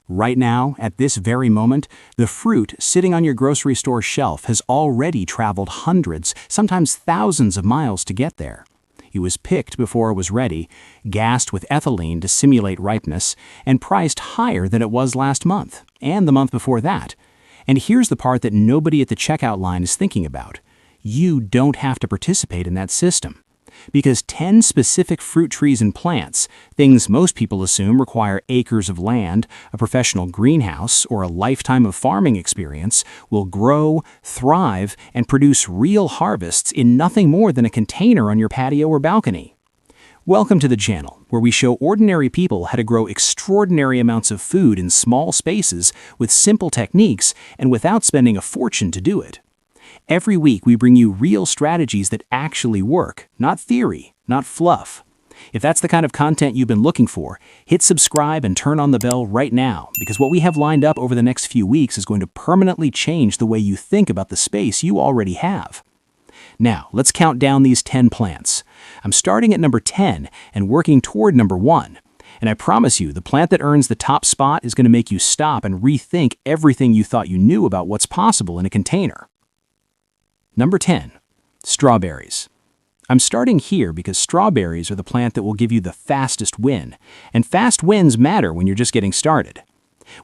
Right now, at this very moment, the fruit sitting on your grocery store shelf has already traveled hundreds, sometimes thousands of miles to get there. It was picked before it was ready, gassed with ethylene to simulate ripeness, and priced higher than it was last month, and the month before that. And here's the part that nobody at the checkout line is thinking about. You don't have to participate in that system. Because 10 specific fruit trees and plants, things most people assume require acres of land, a professional greenhouse, or a lifetime of farming experience, will grow, thrive, and produce real harvests in nothing more than a container on your patio or balcony. Welcome to the channel, where we show ordinary people how to grow extraordinary amounts of food in small spaces with simple techniques and without spending a fortune to do it. Every week, we bring you real strategies that actually work, not theory, not fluff. If that's the kind of content you've been looking for, hit subscribe and turn on the bell right now, because what we have lined up over the next few weeks is going to permanently change the way you think about the space you already have. Now, let's count down these 10 plants. I'm starting at number 10 and working toward number 1. And I promise you, the plant that earns the top spot is going to make you stop and rethink everything you thought you knew about what's possible in a container. Number 10. Strawberries. I'm starting here because strawberries are the plant that will give you the fastest win, and fast wins matter when you're just getting started.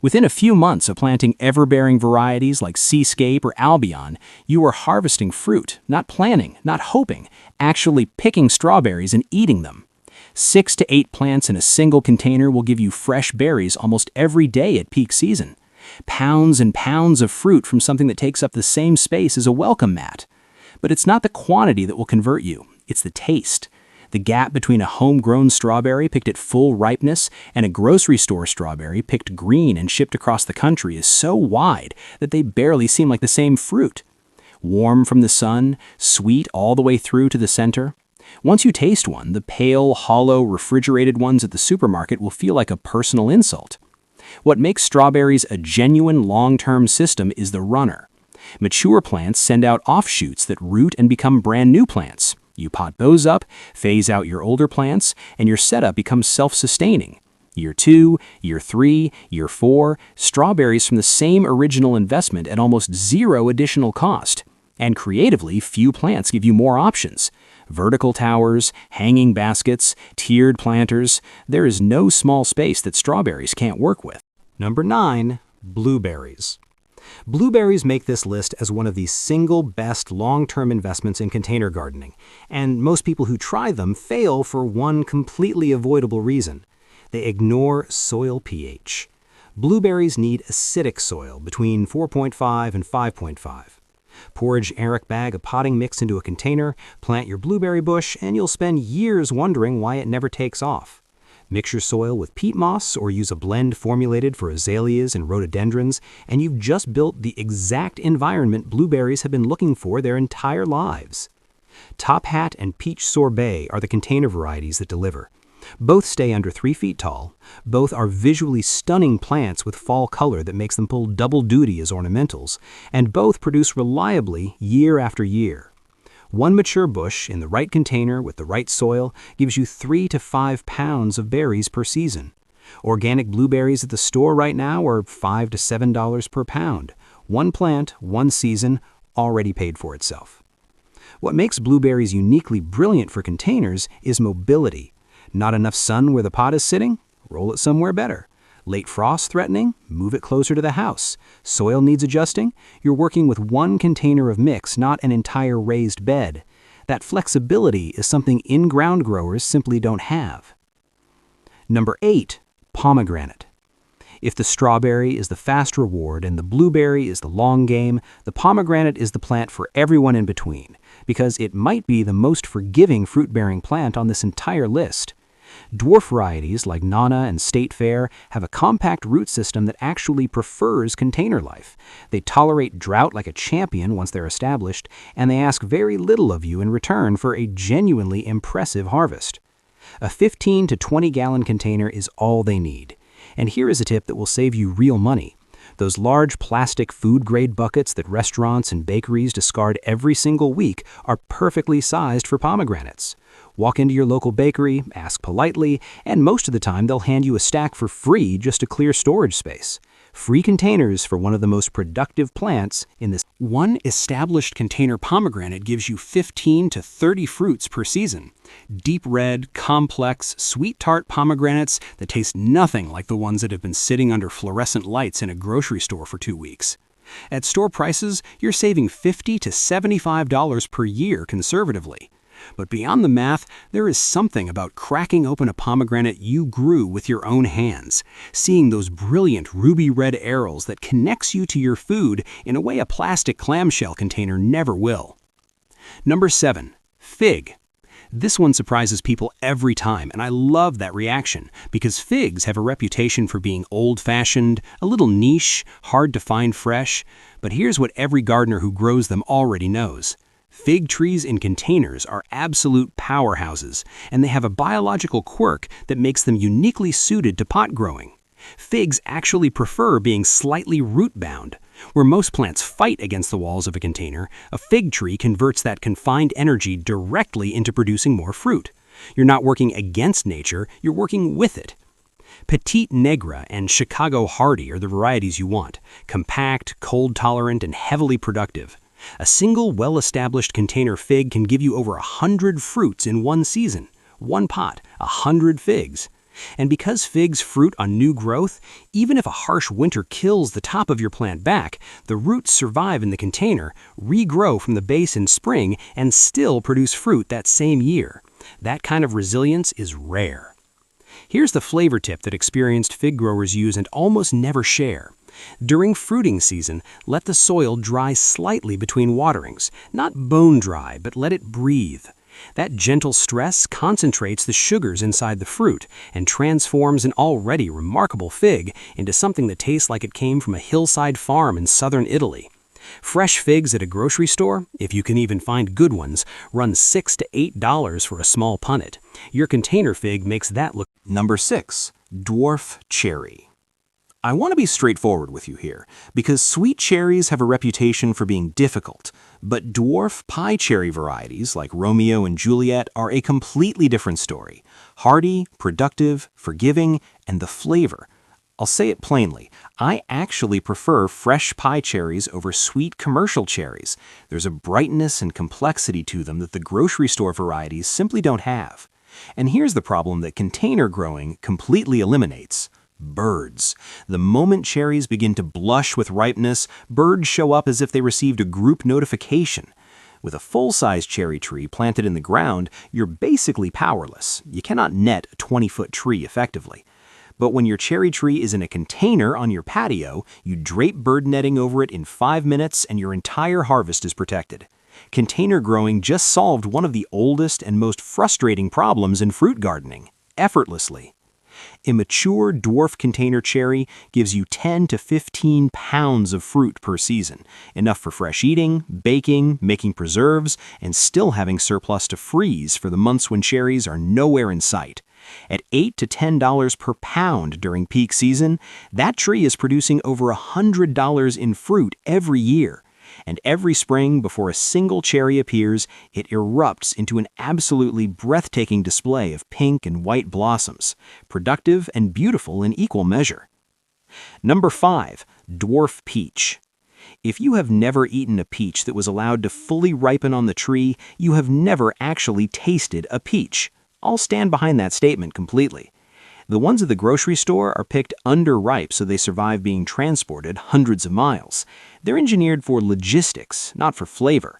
Within a few months of planting ever-bearing varieties like Seascape or Albion, you are harvesting fruit, not planning, not hoping, actually picking strawberries and eating them. 6 to 8 plants in a single container will give you fresh berries almost every day at peak season. Pounds and pounds of fruit from something that takes up the same space as a welcome mat. But it's not the quantity that will convert you, it's the taste. The gap between a homegrown strawberry picked at full ripeness and a grocery store strawberry picked green and shipped across the country is so wide that they barely seem like the same fruit. Warm from the sun, sweet all the way through to the center. Once you taste one, the pale, hollow, refrigerated ones at the supermarket will feel like a personal insult. What makes strawberries a genuine long-term system is the runner. Mature plants send out offshoots that root and become brand new plants. You pot those up, phase out your older plants, and your setup becomes self-sustaining. Year 2, Year 3, Year 4, strawberries from the same original investment at almost zero additional cost. And creatively, few plants give you more options. Vertical towers, hanging baskets, tiered planters, there is no small space that strawberries can't work with. Number 9. Blueberries. Blueberries make this list as one of the single best long-term investments in container gardening, and most people who try them fail for one completely avoidable reason. They ignore soil pH. Blueberries need acidic soil between 4.5 and 5.5. Pour a generic bag of potting mix into a container, plant your blueberry bush, and you'll spend years wondering why it never takes off. Mix your soil with peat moss or use a blend formulated for azaleas and rhododendrons, and you've just built the exact environment blueberries have been looking for their entire lives. Top Hat and Peach Sorbet are the container varieties that deliver. Both stay under 3 feet tall. Both are visually stunning plants with fall color that makes them pull double duty as ornamentals, and both produce reliably year after year. One mature bush in the right container with the right soil gives you 3 to 5 pounds of berries per season. Organic blueberries at the store right now are $5 to $7 per pound. One plant, one season, already paid for itself. What makes blueberries uniquely brilliant for containers is mobility. Not enough sun where the pot is sitting? Roll it somewhere better. Late frost threatening? Move it closer to the house. Soil needs adjusting? You're working with one container of mix, not an entire raised bed. That flexibility is something in-ground growers simply don't have. Number 8. Pomegranate. If the strawberry is the fast reward and the blueberry is the long game, the pomegranate is the plant for everyone in between, because it might be the most forgiving fruit-bearing plant on this entire list. Dwarf varieties like Nana and State Fair have a compact root system that actually prefers container life. They tolerate drought like a champion once they're established, and they ask very little of you in return for a genuinely impressive harvest. A 15 to 20 gallon container is all they need. And here is a tip that will save you real money. Those large plastic food-grade buckets that restaurants and bakeries discard every single week are perfectly sized for pomegranates. Walk into your local bakery, ask politely, and most of the time they'll hand you a stack for free just to clear storage space. Free containers for one of the most productive plants in this. One established container pomegranate gives you 15 to 30 fruits per season. Deep red, complex, sweet tart pomegranates that taste nothing like the ones that have been sitting under fluorescent lights in a grocery store for 2 weeks. At store prices, you're saving $50 to $75 per year conservatively. But beyond the math, there is something about cracking open a pomegranate you grew with your own hands, seeing those brilliant ruby red arrows that connects you to your food in a way a plastic clamshell container never will. Number 7. Fig. This one surprises people every time, and I love that reaction because figs have a reputation for being old-fashioned, a little niche, hard to find fresh. But here's what every gardener who grows them already knows. Fig trees in containers are absolute powerhouses, and they have a biological quirk that makes them uniquely suited to pot growing. Figs actually prefer being slightly root-bound. Where most plants fight against the walls of a container, a fig tree converts that confined energy directly into producing more fruit. You're not working against nature, you're working with it. Petite Negra and Chicago Hardy are the varieties you want, compact, cold-tolerant, and heavily productive. A single well-established container fig can give you over 100 fruits in one season. One pot, 100 figs. And because figs fruit on new growth, even if a harsh winter kills the top of your plant back, the roots survive in the container, regrow from the base in spring, and still produce fruit that same year. That kind of resilience is rare. Here's the flavor tip that experienced fig growers use and almost never share. During fruiting season, let the soil dry slightly between waterings, not bone dry, but let it breathe. That gentle stress concentrates the sugars inside the fruit and transforms an already remarkable fig into something that tastes like it came from a hillside farm in southern Italy. Fresh figs at a grocery store, if you can even find good ones, run $6 to $8 for a small punnet. Your container fig makes that look. Number 6. Dwarf cherry. I want to be straightforward with you here, because sweet cherries have a reputation for being difficult, but dwarf pie cherry varieties like Romeo and Juliet are a completely different story. Hardy, productive, forgiving, and the flavor. I'll say it plainly, I actually prefer fresh pie cherries over sweet commercial cherries. There's a brightness and complexity to them that the grocery store varieties simply don't have. And here's the problem that container growing completely eliminates. Birds. The moment cherries begin to blush with ripeness, birds show up as if they received a group notification. With a full-size cherry tree planted in the ground, you're basically powerless. You cannot net a 20-foot tree effectively. But when your cherry tree is in a container on your patio, you drape bird netting over it in 5 minutes and your entire harvest is protected. Container growing just solved one of the oldest and most frustrating problems in fruit gardening, effortlessly. A mature dwarf container cherry gives you 10 to 15 pounds of fruit per season, enough for fresh eating, baking, making preserves, and still having surplus to freeze for the months when cherries are nowhere in sight. At $8 to $10 per pound during peak season, that tree is producing over $100 in fruit every year. And every spring, before a single cherry appears, it erupts into an absolutely breathtaking display of pink and white blossoms, productive and beautiful in equal measure. Number 5. Dwarf peach. If you have never eaten a peach that was allowed to fully ripen on the tree, you have never actually tasted a peach. I'll stand behind that statement completely. The ones at the grocery store are picked underripe so they survive being transported hundreds of miles. They're engineered for logistics, not for flavor.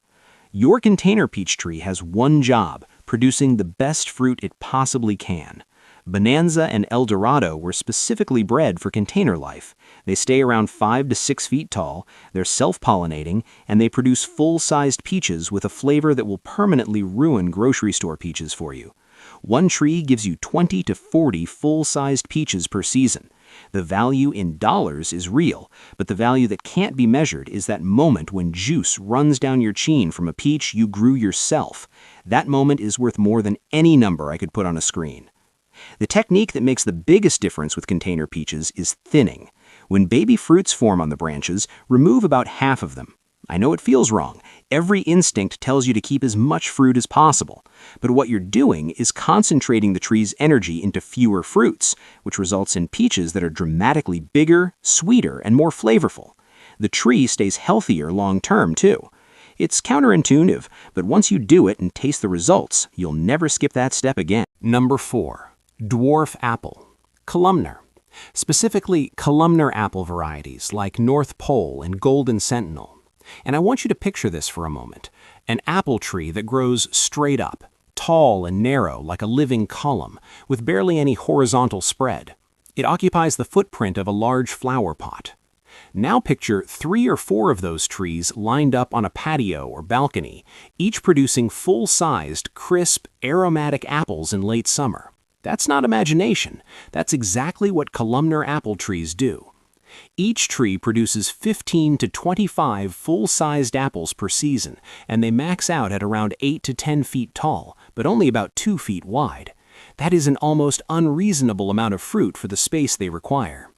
Your container peach tree has one job, producing the best fruit it possibly can. Bonanza and El Dorado were specifically bred for container life. They stay around 5 to 6 feet tall, they're self-pollinating, and they produce full-sized peaches with a flavor that will permanently ruin grocery store peaches for you. One tree gives you 20 to 40 full-sized peaches per season. The value in dollars is real, but the value that can't be measured is that moment when juice runs down your chin from a peach you grew yourself. That moment is worth more than any number I could put on a screen. The technique that makes the biggest difference with container peaches is thinning. When baby fruits form on the branches, remove about half of them. I know it feels wrong. Every instinct tells you to keep as much fruit as possible. But what you're doing is concentrating the tree's energy into fewer fruits, which results in peaches that are dramatically bigger, sweeter, and more flavorful. The tree stays healthier long-term, too. It's counterintuitive, but once you do it and taste the results, you'll never skip that step again. Number 4. Dwarf apple. Columnar. Specifically, columnar apple varieties like North Pole and Golden Sentinel. And I want you to picture this for a moment. An apple tree that grows straight up, tall and narrow like a living column, with barely any horizontal spread. It occupies the footprint of a large flower pot. Now picture 3 or 4 of those trees lined up on a patio or balcony, each producing full-sized, crisp, aromatic apples in late summer. That's not imagination. That's exactly what columnar apple trees do. Each tree produces 15 to 25 full-sized apples per season, and they max out at around 8 to 10 feet tall, but only about 2 feet wide. That is an almost unreasonable amount of fruit for the space they require.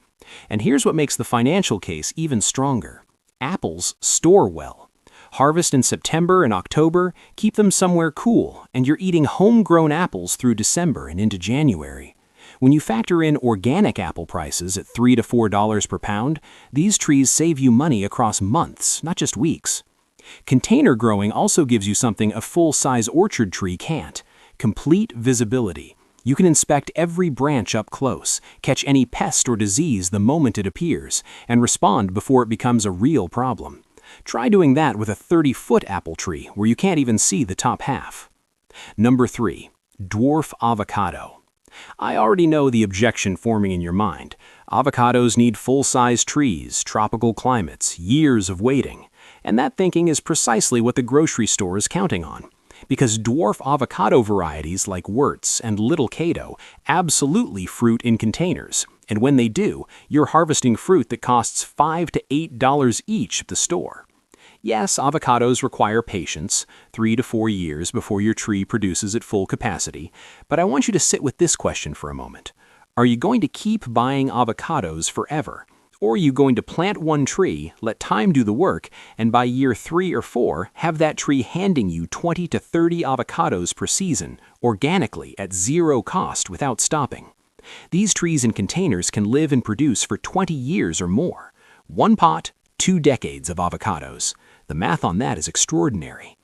And here's what makes the financial case even stronger. Apples store well. Harvest in September and October, keep them somewhere cool, and you're eating homegrown apples through December and into January. When you factor in organic apple prices at $3 to $4 per pound, these trees save you money across months, not just weeks. Container growing also gives you something a full-size orchard tree can't: complete visibility. You can inspect every branch up close, catch any pest or disease the moment it appears, and respond before it becomes a real problem. Try doing that with a 30-foot apple tree where you can't even see the top half. Number 3. Dwarf avocado. I already know the objection forming in your mind. Avocados need full-size trees, tropical climates, years of waiting. And that thinking is precisely what the grocery store is counting on. Because dwarf avocado varieties like Wurtz and Little Cato absolutely fruit in containers. And when they do, you're harvesting fruit that costs $5 to $8 each at the store. Yes, avocados require patience, 3 to 4 years before your tree produces at full capacity, but I want you to sit with this question for a moment. Are you going to keep buying avocados forever? Or are you going to plant one tree, let time do the work, and by year 3 or 4, have that tree handing you 20 to 30 avocados per season, organically at zero cost without stopping? These trees in containers can live and produce for 20 years or more. 1 pot, 2 decades of avocados. The math on that is extraordinary.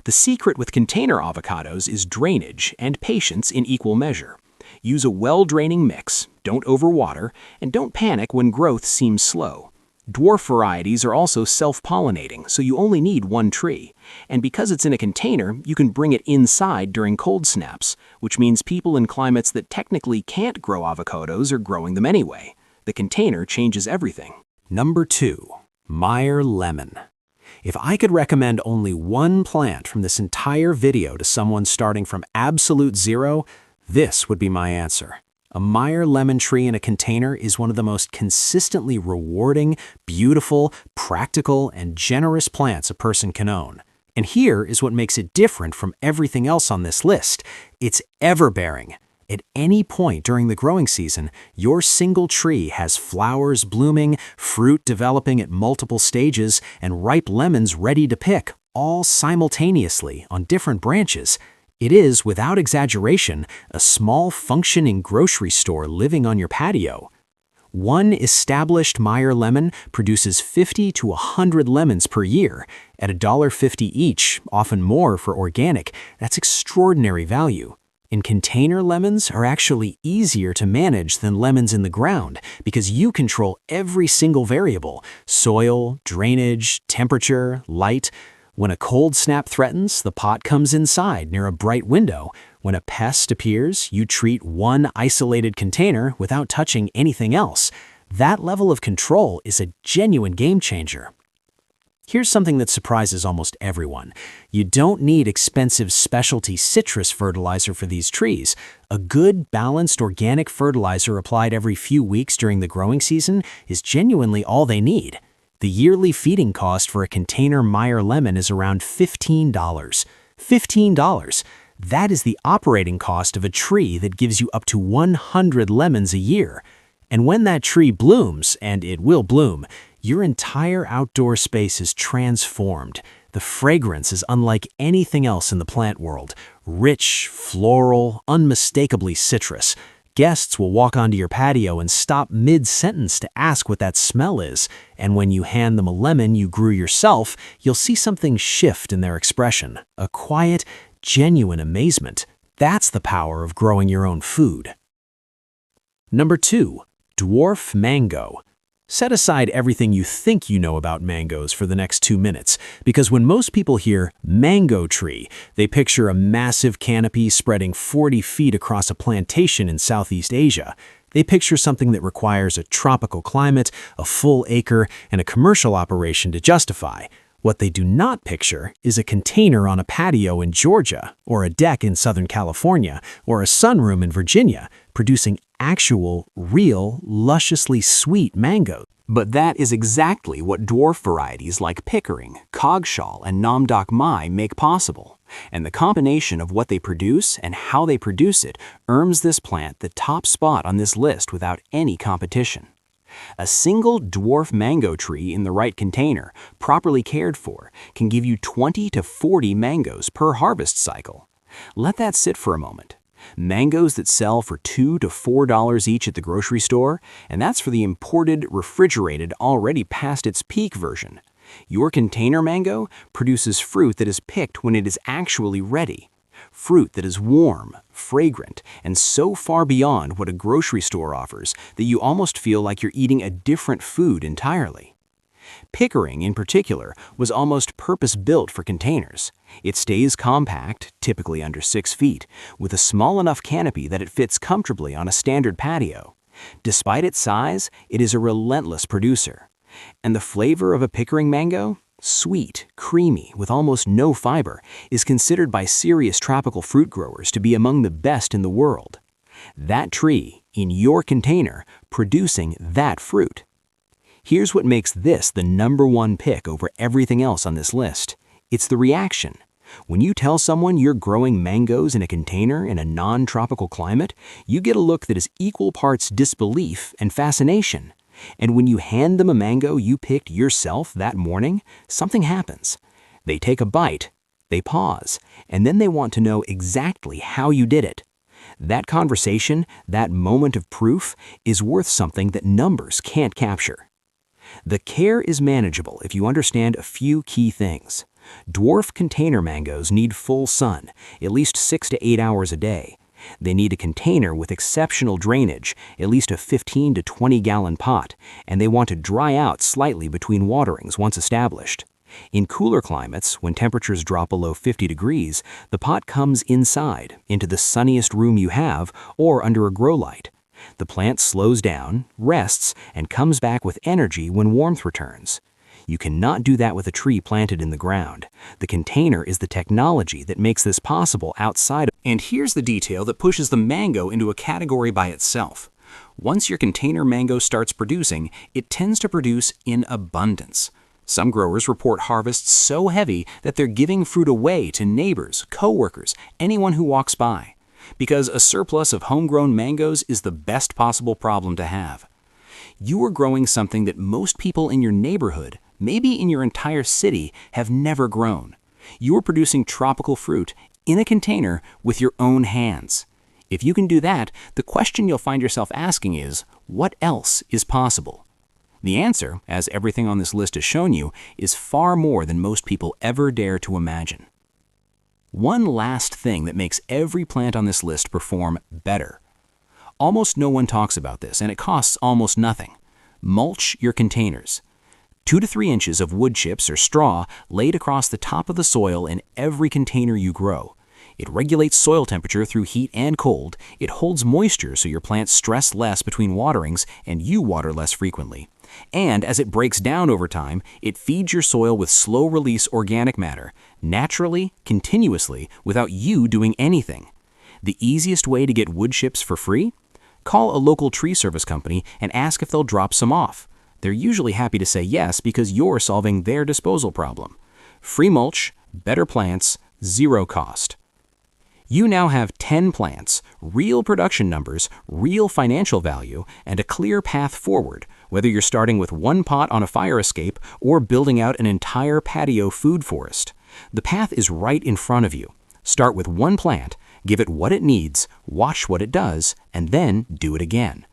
The secret with container avocados is drainage and patience in equal measure. Use a well-draining mix, don't overwater, and don't panic when growth seems slow. Dwarf varieties are also self-pollinating, so you only need 1 tree. And because it's in a container, you can bring it inside during cold snaps, which means people in climates that technically can't grow avocados are growing them anyway. The container changes everything. Number 2. Meyer lemon. If I could recommend only one plant from this entire video to someone starting from absolute zero, this would be my answer. A Meyer lemon tree in a container is one of the most consistently rewarding, beautiful, practical, and generous plants a person can own. And here is what makes it different from everything else on this list. It's ever-bearing. At any point during the growing season, your single tree has flowers blooming, fruit developing at multiple stages, and ripe lemons ready to pick, all simultaneously on different branches. It is, without exaggeration, a small functioning grocery store living on your patio. One established Meyer lemon produces 50 to 100 lemons per year. At $1.50 each, often more for organic, that's extraordinary value. And container lemons are actually easier to manage than lemons in the ground because you control every single variable: soil, drainage, temperature, light. When a cold snap threatens, the pot comes inside near a bright window. When a pest appears, you treat one isolated container without touching anything else. That level of control is a genuine game changer. Here's something that surprises almost everyone. You don't need expensive specialty citrus fertilizer for these trees. A good, balanced organic fertilizer applied every few weeks during the growing season is genuinely all they need. The yearly feeding cost for a container Meyer lemon is around $15. $15. That is the operating cost of a tree that gives you up to 100 lemons a year. And when that tree blooms, and it will bloom, Your entire outdoor space is transformed. The fragrance is unlike anything else in the plant world. Rich, floral, unmistakably citrus. Guests will walk onto your patio and stop mid-sentence to ask what that smell is, and when you hand them a lemon you grew yourself, you'll see something shift in their expression, a quiet, genuine amazement. That's the power of growing your own food. Number 2. Dwarf mango. Set aside everything you think you know about mangoes for the next 2 minutes, because when most people hear mango tree, they picture a massive canopy spreading 40 feet across a plantation in Southeast Asia. They picture something that requires a tropical climate, a full acre, and a commercial operation to justify. What they do not picture is a container on a patio in Georgia, or a deck in Southern California, or a sunroom in Virginia, producing actual, real, lusciously sweet mangoes. But that is exactly what dwarf varieties like Pickering, Coggeshall, and Nam Doc Mai make possible. And the combination of what they produce and how they produce it earns this plant the top spot on this list without any competition. A single dwarf mango tree in the right container, properly cared for, can give you 20 to 40 mangoes per harvest cycle. Let that sit for a moment. Mangoes that sell for $2 to $4 each at the grocery store, and that's for the imported, refrigerated, already past its peak version. Your container mango produces fruit that is picked when it is actually ready. Fruit that is warm, fragrant, and so far beyond what a grocery store offers that you almost feel like you're eating a different food entirely. Pickering, in particular, was almost purpose-built for containers. It stays compact, typically under 6 feet, with a small enough canopy that it fits comfortably on a standard patio. Despite its size, it is a relentless producer. And the flavor of a Pickering mango? Sweet, creamy, with almost no fiber, is considered by serious tropical fruit growers to be among the best in the world. That tree, in your container, producing that fruit. Here's what makes this the #1 pick over everything else on this list. It's the reaction. When you tell someone you're growing mangoes in a container in a non-tropical climate, you get a look that is equal parts disbelief and fascination. And when you hand them a mango you picked yourself that morning, something happens. They take a bite, they pause, and then they want to know exactly how you did it. That conversation, that moment of proof, is worth something that numbers can't capture. The care is manageable if you understand a few key things. Dwarf container mangoes need full sun, at least 6 to 8 hours a day. They need a container with exceptional drainage, at least a 15 to 20 gallon pot, and they want to dry out slightly between waterings once established. In cooler climates, when temperatures drop below 50 degrees, the pot comes inside, into the sunniest room you have, or under a grow light. The plant slows down, rests, and comes back with energy when warmth returns. You cannot do that with a tree planted in the ground. The container is the technology that makes this possible outside of. And here's the detail that pushes the mango into a category by itself. Once your container mango starts producing, it tends to produce in abundance. Some growers report harvests so heavy that they're giving fruit away to neighbors, coworkers, anyone who walks by. Because a surplus of homegrown mangoes is the best possible problem to have. You are growing something that most people in your neighborhood, maybe in your entire city, have never grown. You are producing tropical fruit in a container with your own hands. If you can do that, the question you'll find yourself asking is, what else is possible? The answer, as everything on this list has shown you, is far more than most people ever dare to imagine. One last thing that makes every plant on this list perform better. Almost no one talks about this, and it costs almost nothing. Mulch your containers. 2 to 3 inches of wood chips or straw laid across the top of the soil in every container you grow. It regulates soil temperature through heat and cold. It holds moisture so your plants stress less between waterings and you water less frequently. And as it breaks down over time, it feeds your soil with slow-release organic matter, naturally, continuously, without you doing anything. The easiest way to get wood chips for free? Call a local tree service company and ask if they'll drop some off. They're usually happy to say yes because you're solving their disposal problem. Free mulch, better plants, zero cost. You now have 10 plants, real production numbers, real financial value, and a clear path forward, whether you're starting with one pot on a fire escape or building out an entire patio food forest. The path is right in front of you. Start with one plant, give it what it needs, watch what it does, and then do it again.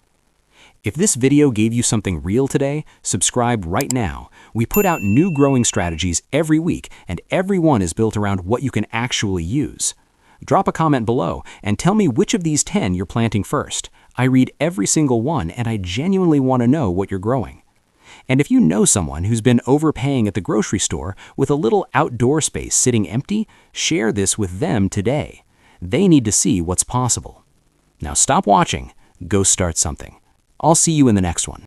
If this video gave you something real today, subscribe right now. We put out new growing strategies every week, and every one is built around what you can actually use. Drop a comment below and tell me which of these 10 you're planting first. I read every single one, and I genuinely want to know what you're growing. And if you know someone who's been overpaying at the grocery store with a little outdoor space sitting empty, share this with them today. They need to see what's possible. Now stop watching, go start something. I'll see you in the next one.